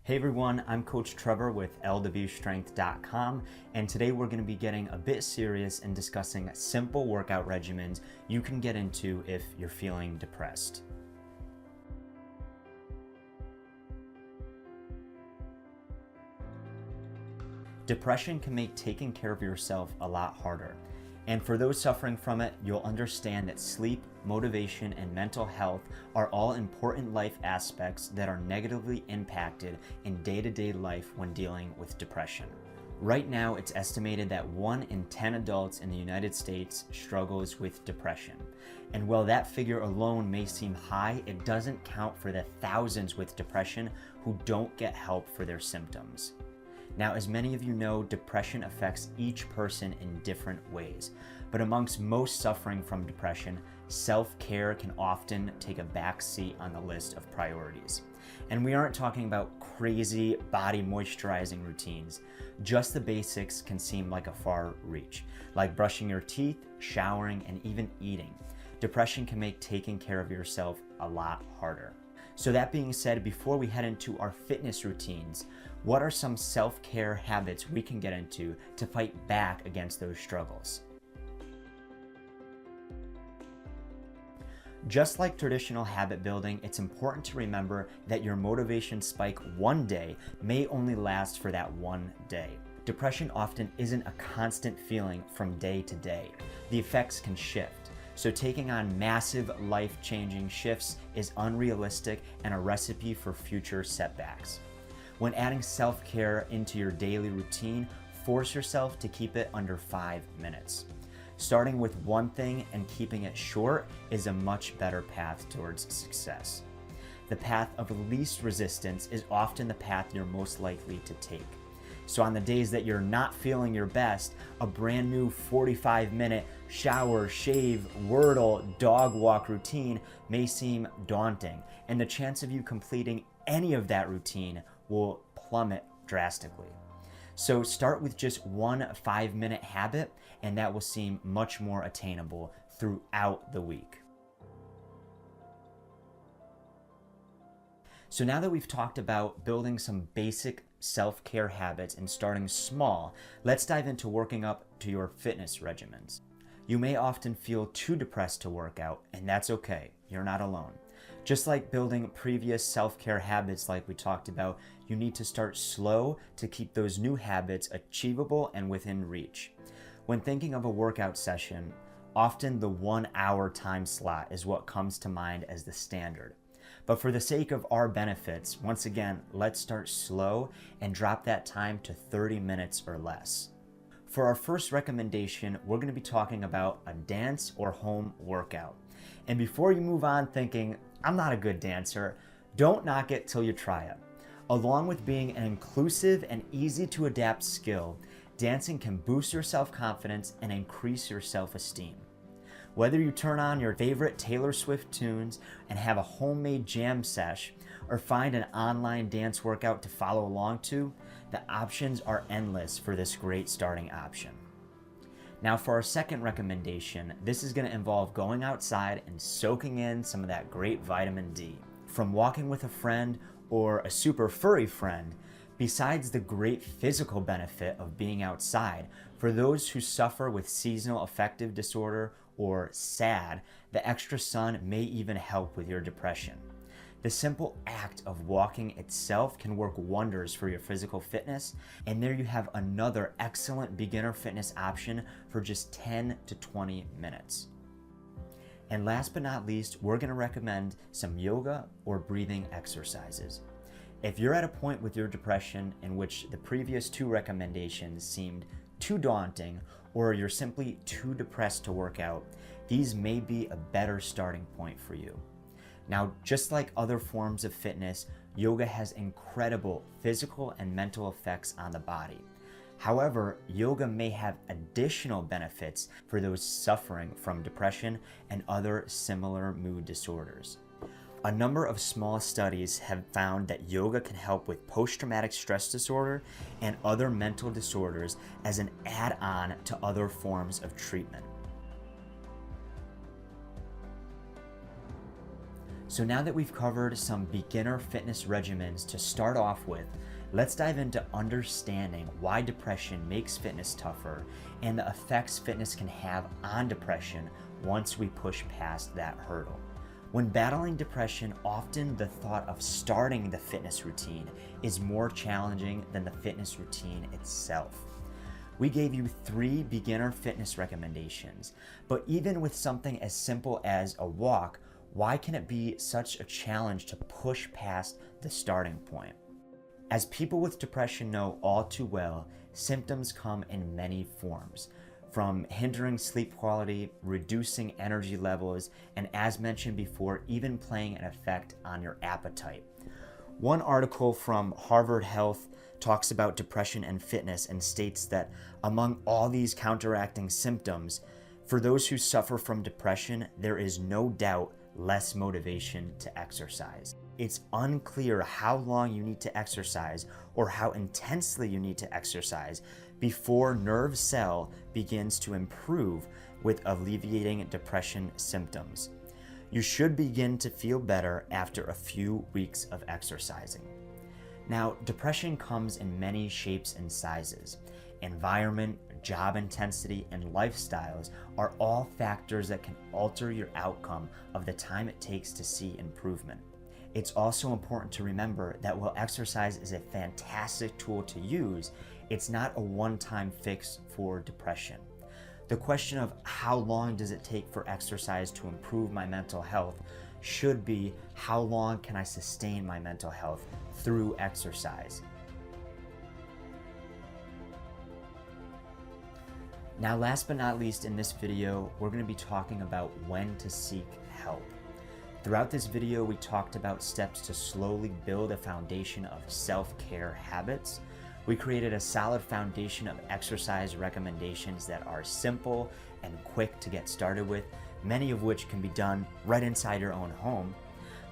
Hey everyone, I'm Coach Trevor with lwstrength.com, and today we're going to be getting a bit serious and discussing simple workout regimens you can get into if you're feeling depressed. Depression can make taking care of yourself a lot harder. And for those suffering from it, you'll understand that sleep, motivation, and mental health are all important life aspects that are negatively impacted in day-to-day life when dealing with depression. Right now, it's estimated that 1 in 10 adults in the United States struggles with depression. And while that figure alone may seem high, it doesn't count for the thousands with depression who don't get help for their symptoms. Now, as many of you know, depression affects each person in different ways, but amongst most suffering from depression, self-care can often take a back seat on the list of priorities. And we aren't talking about crazy body moisturizing routines. Just the basics can seem like a far reach, like brushing your teeth, showering, and even eating. Depression can make taking care of yourself a lot harder. So that being said, before we head into our fitness routines, what are some self-care habits we can get into to fight back against those struggles? Just like traditional habit building, it's important to remember that your motivation spike one day may only last for that one day. Depression often isn't a constant feeling from day to day. The effects can shift. So taking on massive life-changing shifts is unrealistic and a recipe for future setbacks. When adding self-care into your daily routine, force yourself to keep it under 5 minutes. Starting with one thing and keeping it short is a much better path towards success. The path of least resistance is often the path you're most likely to take. So on the days that you're not feeling your best, a brand new 45-minute shower, shave, Wordle, dog walk routine may seem daunting, and the chance of you completing any of that routine will plummet drastically. So start with just one 5-minute habit, and that will seem much more attainable throughout the week. So now that we've talked about building some basic self-care habits and starting small, let's dive into working up to your fitness regimens. You may often feel too depressed to work out, and that's okay. You're not alone. Just like building previous self-care habits like we talked about, you need to start slow to keep those new habits achievable and within reach. When thinking of a workout session, often the 1 hour time slot is what comes to mind as the standard. But for the sake of our benefits, once again, let's start slow and drop that time to 30 minutes or less. For our first recommendation, we're going to be talking about a dance or home workout. And before you move on thinking, I'm not a good dancer, don't knock it till you try it. Along with being an inclusive and easy to adapt skill, dancing can boost your self-confidence and increase your self-esteem. Whether you turn on your favorite Taylor Swift tunes and have a homemade jam sesh, or find an online dance workout to follow along to, the options are endless for this great starting option. Now for our second recommendation, this is going to involve going outside and soaking in some of that great vitamin D. From walking with a friend or a super furry friend, besides the great physical benefit of being outside, for those who suffer with seasonal affective disorder or SAD, the extra sun may even help with your depression. The simple act of walking itself can work wonders for your physical fitness, and there you have another excellent beginner fitness option for just 10 to 20 minutes. And last but not least, we're going to recommend some yoga or breathing exercises. If you're at a point with your depression in which the previous two recommendations seemed too daunting, or you're simply too depressed to work out, these may be a better starting point for you. Now, just like other forms of fitness, yoga has incredible physical and mental effects on the body. However, yoga may have additional benefits for those suffering from depression and other similar mood disorders. A number of small studies have found that yoga can help with post-traumatic stress disorder and other mental disorders as an add-on to other forms of treatment. So now that we've covered some beginner fitness regimens to start off with, let's dive into understanding why depression makes fitness tougher and the effects fitness can have on depression once we push past that hurdle. When battling depression, often the thought of starting the fitness routine is more challenging than the fitness routine itself. We gave you 3 beginner fitness recommendations, but even with something as simple as a walk, why can it be such a challenge to push past the starting point? As people with depression know all too well, symptoms come in many forms, from hindering sleep quality, reducing energy levels, and as mentioned before, even playing an effect on your appetite. One article from Harvard Health talks about depression and fitness and states that among all these counteracting symptoms, for those who suffer from depression, there is no doubt less motivation to exercise. It's unclear how long you need to exercise or how intensely you need to exercise before nerve cell begins to improve with alleviating depression symptoms. You should begin to feel better after a few weeks of exercising. Now, depression comes in many shapes and sizes. Environment, job intensity, and lifestyles are all factors that can alter your outcome of the time it takes to see improvement. It's also important to remember that while exercise is a fantastic tool to use, it's not a one-time fix for depression. The question of how long does it take for exercise to improve my mental health should be how long can I sustain my mental health through exercise. Now, last but not least, in this video, we're going to be talking about when to seek help. Throughout this video, we talked about steps to slowly build a foundation of self-care habits. We created a solid foundation of exercise recommendations that are simple and quick to get started with, many of which can be done right inside your own home.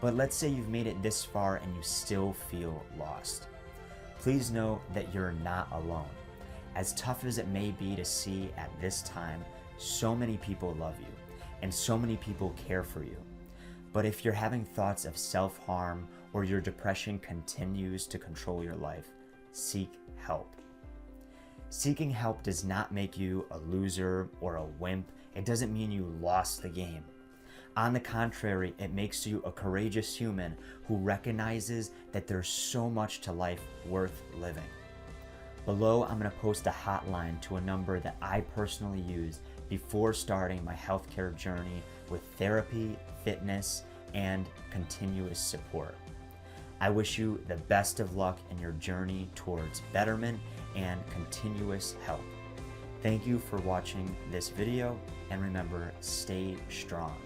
But let's say you've made it this far and you still feel lost. Please know that you're not alone. As tough as it may be to see at this time, so many people love you and so many people care for you. But if you're having thoughts of self-harm or your depression continues to control your life, seek help. Seeking help does not make you a loser or a wimp. It doesn't mean you lost the game. On the contrary, it makes you a courageous human who recognizes that there's so much to life worth living. Below, I'm going to post a hotline to a number that I personally use before starting my healthcare journey with therapy, fitness, and continuous support. I wish you the best of luck in your journey towards betterment and continuous help. Thank you for watching this video, and remember, stay strong.